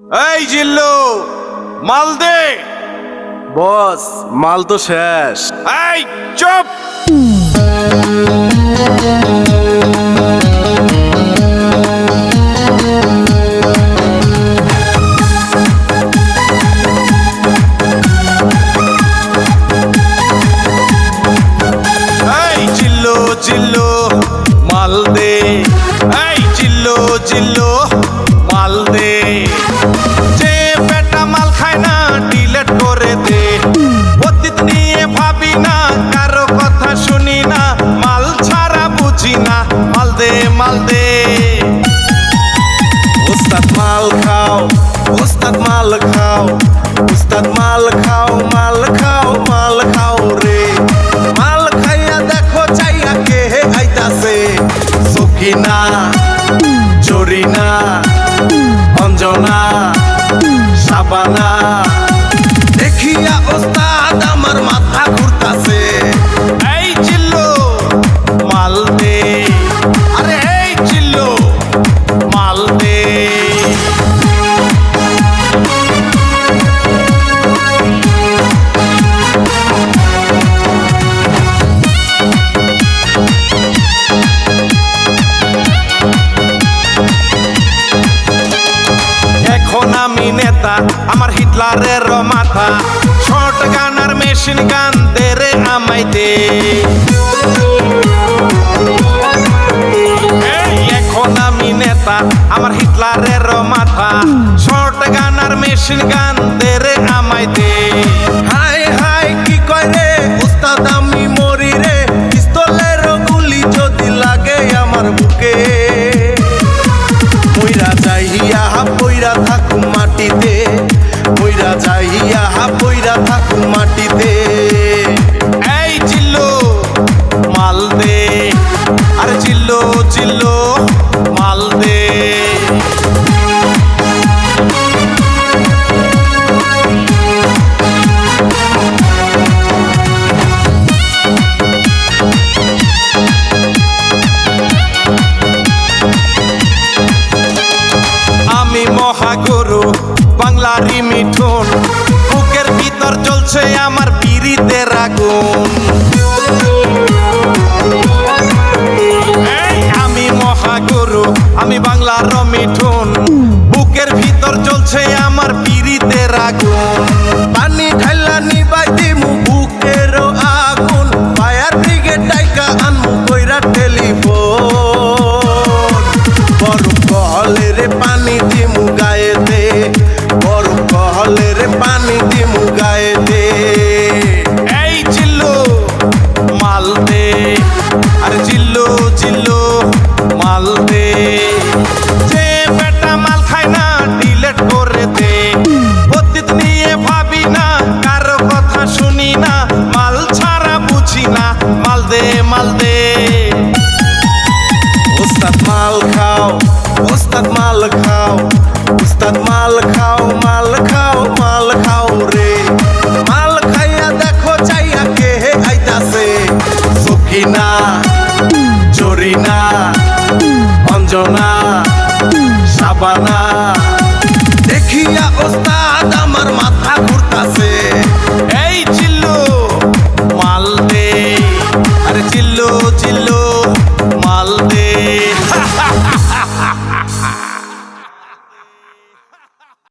এই জিল্লু, মাল দে। বস, মাল তো শেষ। এই চুপ। এই জিল্লু জিল্লু মাল দে। এই জিল্লু জিল্লু মাল দে। যে বেটা মাল খায় না ডিলেট করে দে। অতীত নিয়ে ভাবি না, কারো কথা শুনি না, মাল ছাড়া বুঝি না। মাল দে মাল দে। উস্তাদ মাল খাও, উস্তাদ মাল খাও, উস্তাদ মাল খাও, মাল খাও, মাল খাও রে। মাল খাইয়া দেখো চাইয়া কে হে আইতাছে। সকিনা, জরিনা, অঞ্জনা, শাবানা। দেখিয়া উস্তাদ আমার মাথা ঘুরতাছে। এই জিল্লু মাল দে। আরে এই জিল্লু মাল দে। এখন আমি নেতা, আমার হিটলারের মাথা। শর্ট গান আর মেশিন গান দে রে আমায় দে। এই এখন আমি নেতা, আমার হিটলারের মাথা। শর্ট গান আর মেশিন গান দে রে আমায় দে। হাই হাই কি কয় রে উস্তাদ, আমি মরি রে। পিস্তলের গুলি যদি লাগে আমার বুকে। পইরা যাইয়া পইরা থাকু মাটিতে, পইরা যাইয়া পইরা থাকু মাটিতে। এই জিল্লু মাল দে। আরে জিল্লু জিল্লু মাল দে। আমি মহাগুরু বাংলারই মিঠুন। বুকের ভিতর জ্বলছে আমার পিরিতের আগুন। এই আমি মহাগুরু, আমি বাংলার মিঠুন। বুকের ভিতর জ্বলছে আমার পিরিতের আগুন। পানি ঢাইলা নিবাই দিমু বুকের আগুন। ফায়ার ব্রিগেড ডাইকা আনমু কইরা টেলিফোন। বড় কহলে রে পানি দিমু গায়েতে, বড় কহলে রে পানি দিমু গায়েতে। এই জিল্লু মাল দে। আরে জিল্লু জিল্লু মাল দে। যে বেটা মাল খায় না ডিলেট করে দে। অতীত নিয়ে ভাবি না, কারো কথা শুনি না, মাল ছাড়া বুঝি না। মাল দে মাল দে। উস্তাদ মাল খাও, উস্তাদ মাল খাও, উস্তাদ মাল খাও, মাল খাও, মাল খাও রে। মাল খাইয়া দেখো চাইয়া কে হে আইতাছে। সকিনা, জরিনা, অঞ্জনা, শাবানা।